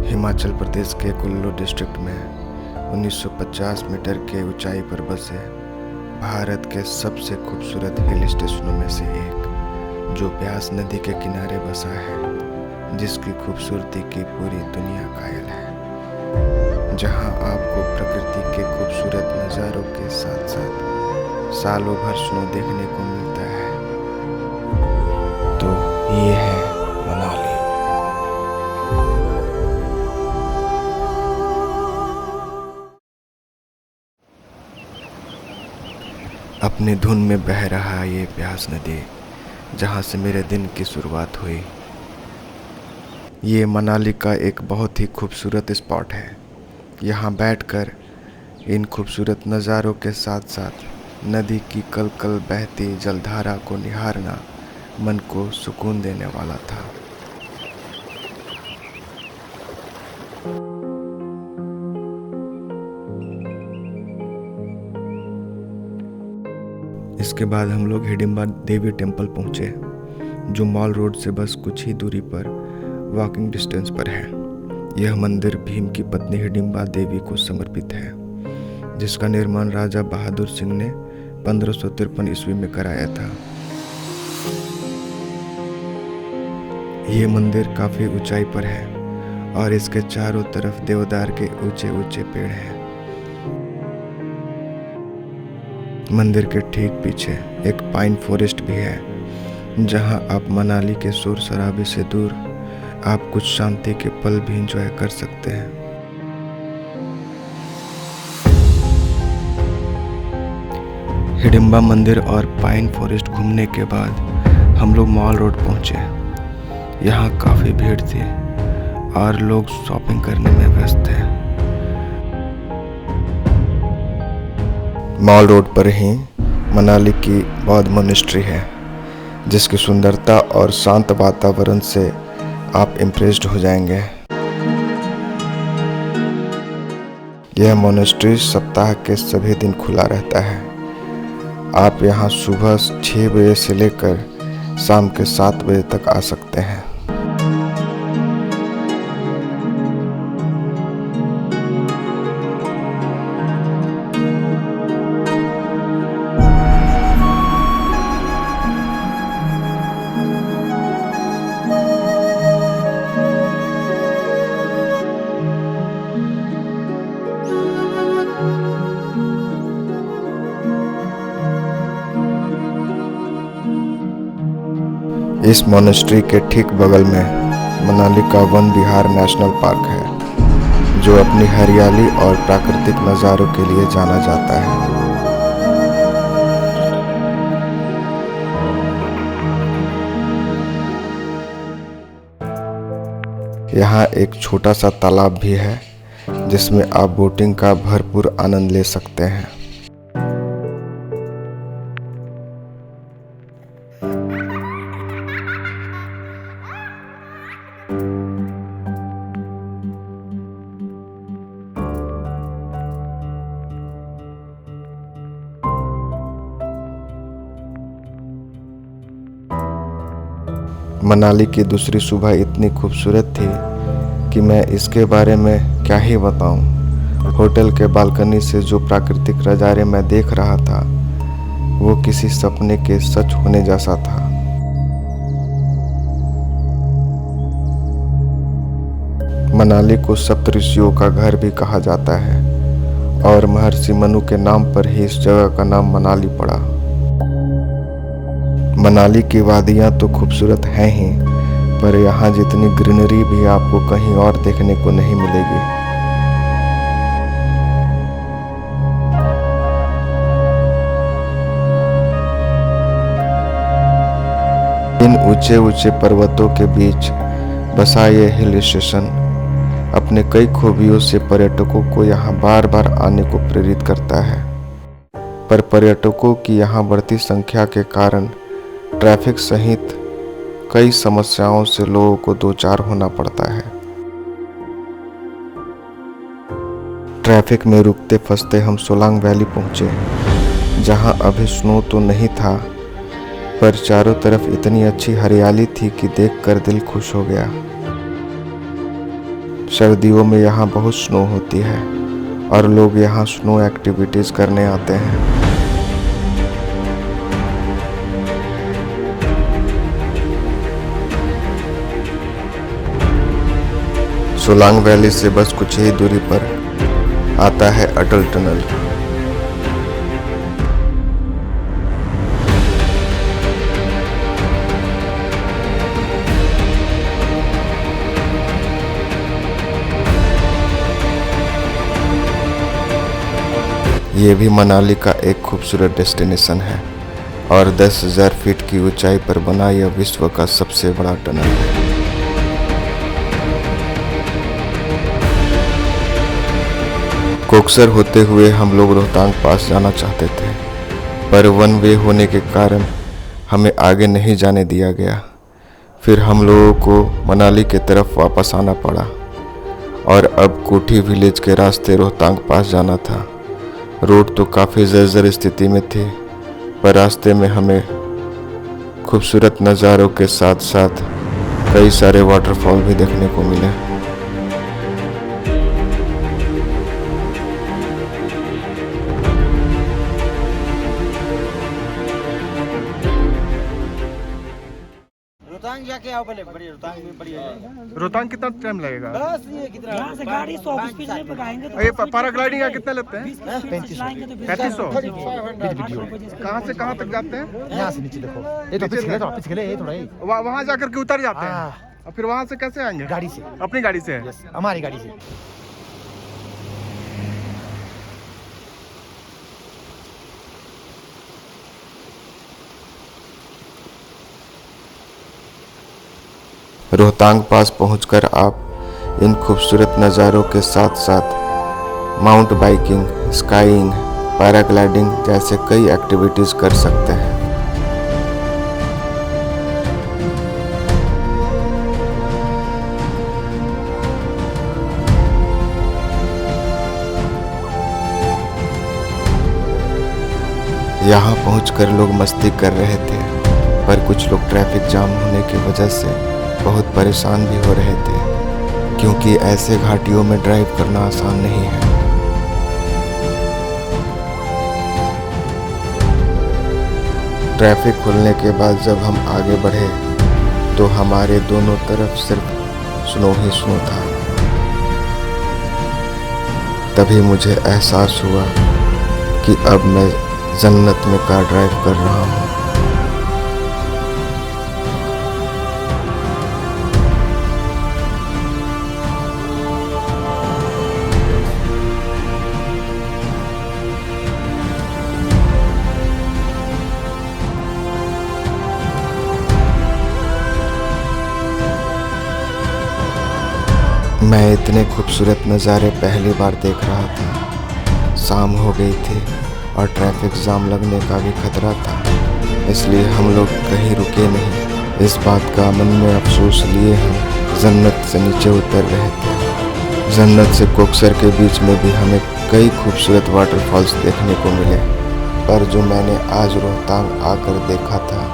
हिमाचल प्रदेश के कुल्लू डिस्ट्रिक्ट में 1950 मीटर के ऊंचाई पर बसे भारत के सबसे खूबसूरत हिल स्टेशनों में से एक, जो ब्यास नदी के किनारे बसा है, जिसकी खूबसूरती की पूरी दुनिया कायल है। जहां आपको प्रकृति के खूबसूरत नज़ारों के साथ साथ सालों भर स्नो देखने को मिलता है। तो ये है मनाली। अपनी धुन में बह रहा ये ब्यास नदी, जहाँ से मेरे दिन की शुरुआत हुई। ये मनाली का एक बहुत ही खूबसूरत स्पॉट है। यहाँ बैठकर इन खूबसूरत नज़ारों के साथ साथ नदी की कल कल बहती जलधारा को निहारना मन को सुकून देने वाला था। इसके बाद हम लोग हिडिंबा देवी टेम्पल पहुँचे, जो मॉल रोड से बस कुछ ही दूरी पर वॉकिंग डिस्टेंस पर है। यह मंदिर भीम की पत्नी हिडिंबा देवी को समर्पित है, जिसका निर्माण राजा बहादुर सिंह ने 1553 ईस्वी में कराया था। ये मंदिर काफ़ी ऊंचाई पर है और इसके चारों तरफ देवदार के ऊंचे ऊंचे पेड़ हैं। मंदिर के ठीक पीछे एक पाइन फॉरेस्ट भी है, जहां आप मनाली के शोर शराबे से दूर आप कुछ शांति के पल भी एंजॉय कर सकते हैं। हिडिंबा मंदिर और पाइन फॉरेस्ट घूमने के बाद हम लोग मॉल रोड पहुंचे। यहाँ काफ़ी भीड़ थी और लोग शॉपिंग करने में व्यस्त थे। मॉल रोड पर ही मनाली की बौद्ध मोनेस्ट्री है, जिसकी सुंदरता और शांत वातावरण से आप इम्प्रेस्ड हो जाएंगे। यह मोनेस्ट्री सप्ताह के सभी दिन खुला रहता है। आप यहाँ सुबह 6 बजे से लेकर शाम के 7 बजे तक आ सकते हैं। इस मोनेस्ट्री के ठीक बगल में मनाली का वन विहार नेशनल पार्क है, जो अपनी हरियाली और प्राकृतिक नज़ारों के लिए जाना जाता है। यहाँ एक छोटा सा तालाब भी है, जिसमें आप बोटिंग का भरपूर आनंद ले सकते हैं। मनाली की दूसरी सुबह इतनी खूबसूरत थी कि मैं इसके बारे में क्या ही बताऊं। होटल के बालकनी से जो प्राकृतिक नज़ारे मैं देख रहा था, वो किसी सपने के सच होने जैसा था। मनाली को सप्त ऋषियों का घर भी कहा जाता है और महर्षि मनु के नाम पर ही इस जगह का नाम मनाली पड़ा। मनाली की वादियाँ तो खूबसूरत हैं ही, पर यहाँ जितनी ग्रीनरी भी आपको कहीं और देखने को नहीं मिलेगी। इन ऊंचे ऊंचे पर्वतों के बीच बसा ये हिल स्टेशन अपने कई खूबियों से पर्यटकों को यहाँ बार बार आने को प्रेरित करता है, पर पर्यटकों की यहाँ बढ़ती संख्या के कारण ट्रैफिक सहित कई समस्याओं से लोगों को दो चार होना पड़ता है। ट्रैफिक में रुकते फंसते हम सोलांग वैली पहुंचे, जहां अभी स्नो तो नहीं था, पर चारों तरफ इतनी अच्छी हरियाली थी कि देखकर दिल खुश हो गया। सर्दियों में यहाँ बहुत स्नो होती है और लोग यहाँ स्नो एक्टिविटीज़ करने आते हैं। सोलांग वैली से बस कुछ ही दूरी पर आता है अटल टनल। ये भी मनाली का एक खूबसूरत डेस्टिनेशन है और 10,000 फीट की ऊंचाई पर बना यह विश्व का सबसे बड़ा टनल है। कोकसर होते हुए हम लोग रोहतांग पास जाना चाहते थे, पर वन वे होने के कारण हमें आगे नहीं जाने दिया गया। फिर हम लोगों को मनाली की तरफ वापस आना पड़ा और अब कोठी विलेज के रास्ते रोहतांग पास जाना था। रोड तो काफ़ी जर्जर स्थिति में थी, पर रास्ते में हमें खूबसूरत नज़ारों के साथ साथ कई सारे वाटरफॉल भी देखने को मिले। रोहतांग जाके आओ पहले, बड़ी रोहतांग में बढ़िया है। रोहतांग कितना टाइम लगेगा? बस ये कितना यहाँ से गाड़ी 100 स्पीड में पकाएंगे तो ये पैराग्लाइडिंग का कितना लेते हैं? 3500। 3500। कहाँ से कहाँ तक जाते हैं? यहाँ से नीचे देखो, ये तो पीछे गले ये थोड़ा ही वहाँ जाकर के उतर जाते हैं और फिर वहाँ से कैसे आएंगे? गाड़ी से, अपनी गाड़ी से? हमारी गाड़ी से। रोहतांग पास पहुंचकर आप इन खूबसूरत नज़ारों के साथ साथ माउंट बाइकिंग, स्काइंग, पैराग्लाइडिंग जैसे कई एक्टिविटीज़ कर सकते हैं। यहाँ पहुंचकर लोग मस्ती कर रहे थे, पर कुछ लोग ट्रैफिक जाम होने की वजह से बहुत परेशान भी हो रहे थे, क्योंकि ऐसे घाटियों में ड्राइव करना आसान नहीं है। ट्रैफिक खुलने के बाद जब हम आगे बढ़े तो हमारे दोनों तरफ सिर्फ स्नो ही स्नो था। तभी मुझे एहसास हुआ कि अब मैं जन्नत में कार ड्राइव कर रहा हूँ। मैं इतने खूबसूरत नज़ारे पहली बार देख रहा था। शाम हो गई थी और ट्रैफिक जाम लगने का भी खतरा था, इसलिए हम लोग कहीं रुके नहीं। इस बात का मन में अफसोस लिए हम जन्नत से नीचे उतर रहे थे। जन्नत से कोकसर के बीच में भी हमें कई खूबसूरत वाटरफॉल्स देखने को मिले, पर जो मैंने आज रोहतांग आकर देखा था,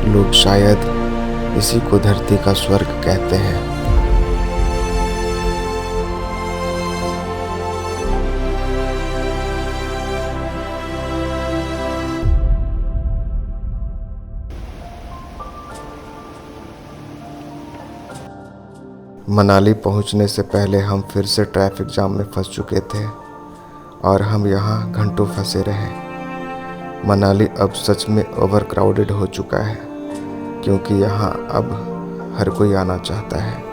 लोग शायद इसी को धरती का स्वर्ग कहते हैं। मनाली पहुंचने से पहले हम फिर से ट्रैफिक जाम में फंस चुके थे और हम यहाँ घंटों फंसे रहे। मनाली अब सच में ओवर क्राउडेड हो चुका है, क्योंकि यहाँ अब हर कोई आना चाहता है।